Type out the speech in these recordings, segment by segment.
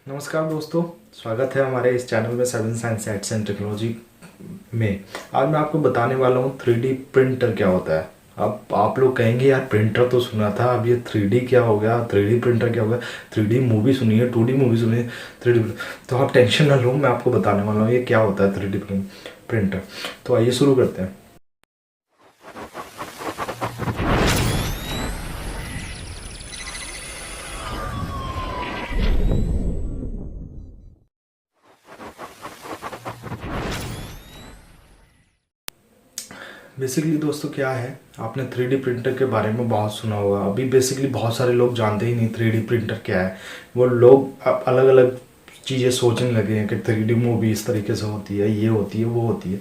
नमस्कार दोस्तों, स्वागत है हमारे इस चैनल में seven science aids and technology में। आज मैं आपको बताने वाला हूँ 3D प्रिंटर क्या होता है। अब आप लोग कहेंगे यार प्रिंटर तो सुना था, अब ये 3D क्या हो गया, 3D प्रिंटर क्या हो गया। 3D मूवी सुनी है, 2D मूवी सुनी है, 3D। तो आप टेंशन ना लो, मैं आपको बताने वाला हूँ ये क्या होता है 3D प्रिंटर। तो आइए शुरू करते हैं। बेसिकली दोस्तों क्या है, आपने 3D प्रिंटर के बारे में बहुत सुना होगा। अभी बेसिकली बहुत सारे लोग जानते ही नहीं 3D प्रिंटर क्या है। वो लोग अब अलग अलग चीज़ें सोचने लगे हैं कि 3D मूवी इस तरीके से होती है, ये होती है, वो होती है।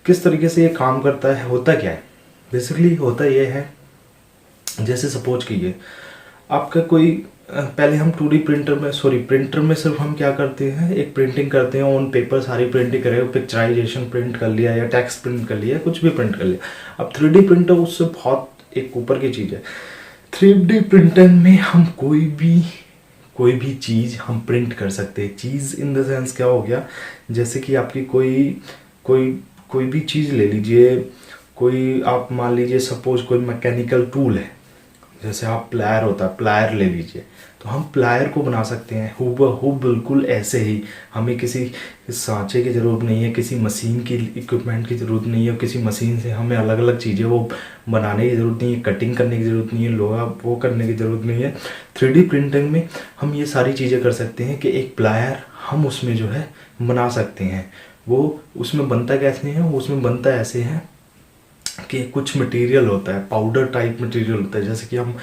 किस तरीके से ये काम करता है, होता क्या है। बेसिकली होता ये है, जैसे सपोज कीजिए आपका कोई पहले हम 2D प्रिंटर में प्रिंटर में सिर्फ हम क्या करते हैं, एक प्रिंटिंग करते हैं ऑन पेपर, सारी प्रिंटिंग करें, पिक्चराइजेशन प्रिंट कर लिया या टेक्स्ट प्रिंट कर लिया, कुछ भी प्रिंट कर लिया। अब 3D प्रिंटर उससे बहुत एक ऊपर की चीज़ है। 3D प्रिंटर में हम कोई भी चीज़ हम प्रिंट कर सकते हैं। चीज़ इन द सेंस क्या हो गया, जैसे कि आपकी कोई कोई भी चीज़ ले लीजिए। कोई आप मान लीजिए सपोज कोई मैकेनिकल टूल है, जैसे आप प्लायर होता है, प्लायर ले लीजिए, तो हम प्लायर को बना सकते हैं हूबहू बिल्कुल ऐसे ही। हमें किसी सांचे की ज़रूरत नहीं है, किसी मशीन की इक्विपमेंट की ज़रूरत नहीं है, किसी मशीन से हमें अलग अलग चीज़ें वो बनाने की ज़रूरत नहीं है, कटिंग करने की ज़रूरत नहीं है, लोहा वो करने की ज़रूरत नहीं है। 3D प्रिंटिंग में हम ये सारी चीज़ें कर सकते हैं कि एक प्लायर हम उसमें जो है बना सकते हैं। वो उसमें बनता कैसे है, वो उसमें बनता ऐसे है कि कुछ मटेरियल होता है, पाउडर टाइप मटेरियल होता है। जैसे कि हम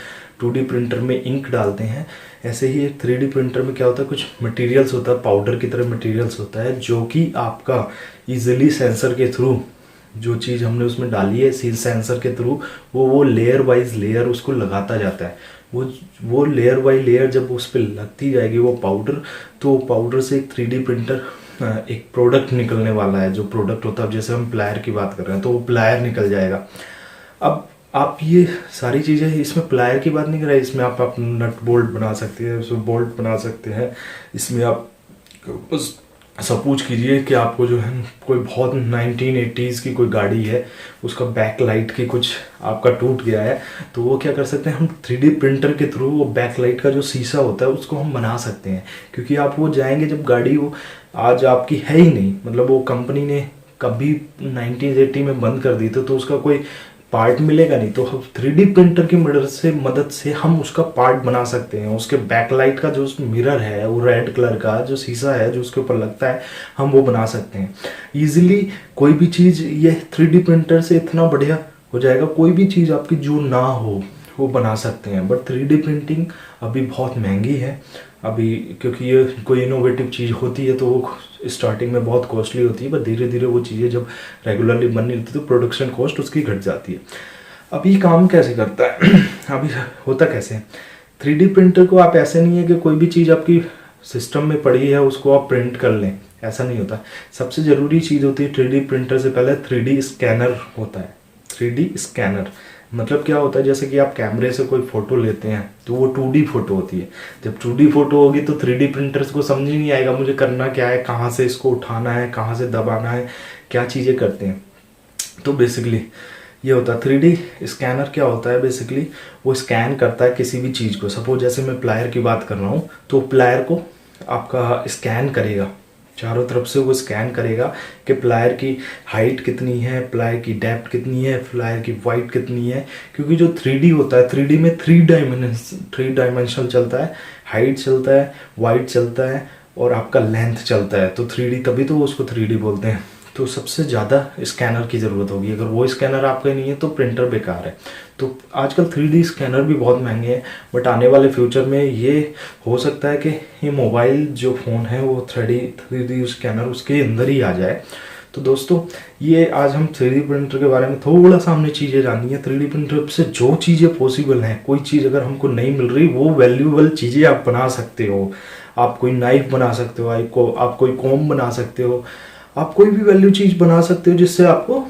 2D प्रिंटर में इंक डालते हैं, ऐसे ही एक 3D प्रिंटर में क्या होता है, कुछ मटेरियल्स होता है, पाउडर की तरह मटेरियल्स होता है, जो कि आपका इजीली सेंसर के थ्रू, जो चीज़ हमने उसमें डाली है सेंसर के थ्रू वो लेयर वाइज लेयर उसको लगाता जाता है। वो लेयर बाई लेयर जब उस पर लगती जाएगी वो पाउडर, तो पाउडर से एक 3D प्रिंटर एक प्रोडक्ट निकलने वाला है। जो प्रोडक्ट होता है, जैसे हम प्लायर की बात कर रहे हैं तो वो प्लायर निकल जाएगा। अब आप ये सारी चीज़ें, इसमें प्लायर की बात नहीं कर रहे, इसमें आप नट बोल्ट बना सकते हैं, इसमें बोल्ट बना सकते हैं। इसमें आप बस सपोज कीजिए कि आपको जो है कोई बहुत 1980s की कोई गाड़ी है, उसका बैक लाइट की कुछ आपका टूट गया है, तो वो क्या कर सकते हैं, हम 3D प्रिंटर के थ्रू वो बैक लाइट का जो शीशा होता है उसको हम बना सकते हैं। क्योंकि आप वो जाएंगे जब गाड़ी वो आज आपकी है ही नहीं, मतलब वो कंपनी ने कभी 1980 में बंद कर दी तो उसका कोई पार्ट मिलेगा नहीं, तो हम 3D प्रिंटर की मदद से हम उसका पार्ट बना सकते हैं। उसके बैकलाइट का जो मिरर है, वो रेड कलर का जो शीशा है जो उसके ऊपर लगता है, हम वो बना सकते हैं इजीली। कोई भी चीज़ ये 3D प्रिंटर से इतना बढ़िया हो जाएगा, कोई भी चीज़ आपकी जो ना हो वो बना सकते हैं। बट 3D प्रिंटिंग अभी बहुत महंगी है अभी, क्योंकि ये कोई इनोवेटिव चीज़ होती है तो वो स्टार्टिंग में बहुत कॉस्टली होती है, पर धीरे धीरे वो चीज़ें जब रेगुलरली बनने लगती है तो प्रोडक्शन कॉस्ट उसकी घट जाती है। अब ये काम कैसे करता है अभी होता कैसे है, 3D प्रिंटर को आप ऐसे नहीं है कि कोई भी चीज़ आपकी सिस्टम में पड़ी है उसको आप प्रिंट कर लें, ऐसा नहीं होता। सबसे ज़रूरी चीज़ होती है 3D प्रिंटर से पहले 3D स्कैनर होता है। 3D स्कैनर मतलब क्या होता है, जैसे कि आप कैमरे से कोई फ़ोटो लेते हैं तो वो 2D फोटो होती है। जब 2D फोटो होगी तो 3D प्रिंटर्स को समझ ही नहीं आएगा मुझे करना क्या है, कहाँ से इसको उठाना है, कहाँ से दबाना है, क्या चीज़ें करते हैं। तो बेसिकली ये होता है 3D स्कैनर। क्या होता है बेसिकली, वो स्कैन करता है किसी भी चीज़ को। सपोज जैसे मैं प्लायर की बात कर रहा हूँ तो प्लायर को आपका स्कैन करेगा, चारों तरफ से वो स्कैन करेगा कि प्लायर की हाइट कितनी है, प्लायर की डेप्थ कितनी है, प्लायर की वाइड कितनी है। क्योंकि जो 3D होता है, 3D में 3 डायमेंशनल चलता है, हाइट चलता है, वाइड चलता है और आपका लेंथ चलता है। तो 3D, तभी तो उसको 3D बोलते हैं। तो सबसे ज़्यादा स्कैनर की ज़रूरत होगी। अगर वो स्कैनर आपका नहीं है तो प्रिंटर बेकार है। तो आजकल 3D स्कैनर भी बहुत महंगे हैं, बट आने वाले फ्यूचर में ये हो सकता है कि ये मोबाइल जो फ़ोन है वो 3D स्कैनर उसके अंदर ही आ जाए। तो दोस्तों ये आज हम 3D प्रिंटर के बारे में थोड़ा सा हमने चीज़ें जानी है। 3D प्रिंटर से जो चीज़ें पॉसिबल हैं, कोई चीज़ अगर हमको नहीं मिल रही, वो वैल्यूएबल चीज़ें आप बना सकते हो। आप कोई नाइफ बना सकते हो, आप कोई कॉम्ब बना सकते हो, आप कोई भी वैल्यू चीज़ बना सकते हो जिससे आपको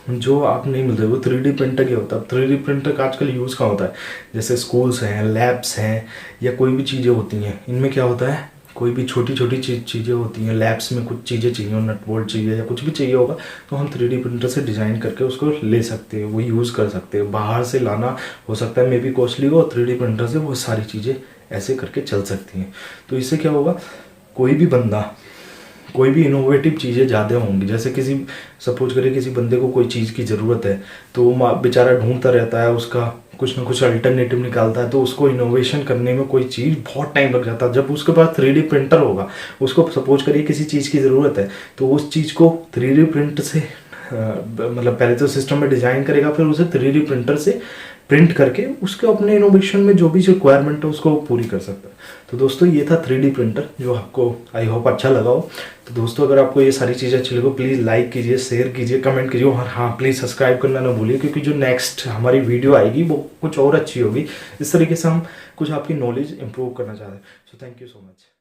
जो आप नहीं मिलते। वो 3D प्रिंटर क्या होता है, 3D प्रिंटर का आजकल यूज़ कहाँ होता है, जैसे स्कूल्स हैं, लैब्स हैं, या कोई भी चीज़ें होती हैं, इनमें क्या होता है कोई भी छोटी छोटी चीज़ें होती हैं, लैब्स में कुछ चीज़ें चाहिए हो, नट बोल्ट चाहिए या कुछ भी चाहिए होगा, तो हम 3D प्रिंटर से डिज़ाइन करके उसको ले सकते हैं, वो यूज़ कर सकते हैं। बाहर से लाना हो सकता है मे बी कॉस्टली हो, 3D प्रिंटर से वो सारी चीज़ें ऐसे करके चल सकती हैं। तो इससे क्या होगा, कोई भी बंदा, कोई भी इनोवेटिव चीज़ें ज़्यादा होंगी। जैसे किसी सपोज करिए किसी बंदे को कोई चीज़ की ज़रूरत है, तो वो बेचारा ढूंढता रहता है, उसका कुछ ना कुछ अल्टरनेटिव निकालता है, तो उसको इनोवेशन करने में कोई चीज़ बहुत टाइम लग जाता है। जब उसके पास 3D प्रिंटर होगा, उसको सपोज करिए किसी चीज़ की ज़रूरत है, तो उस चीज़ को 3D प्रिंट से मतलब पहले तो सिस्टम में डिज़ाइन करेगा, फिर उसे 3D प्रिंटर से प्रिंट करके उसके अपने इनोवेशन में जो भी रिक्वायरमेंट है उसको पूरी कर सकता है। तो दोस्तों ये था 3D प्रिंटर, जो आपको आई होप अच्छा लगा हो। तो दोस्तों अगर आपको ये सारी चीज़ें अच्छी लगे, प्लीज़ लाइक कीजिए, शेयर कीजिए, कमेंट कीजिए, और हाँ प्लीज़ सब्सक्राइब करना ना भूलिए, क्योंकि जो नेक्स्ट हमारी वीडियो आएगी वो कुछ और अच्छी होगी। इस तरीके से हम कुछ आपकी नॉलेज इंप्रूव करना चाहते हैं। So thank you so much.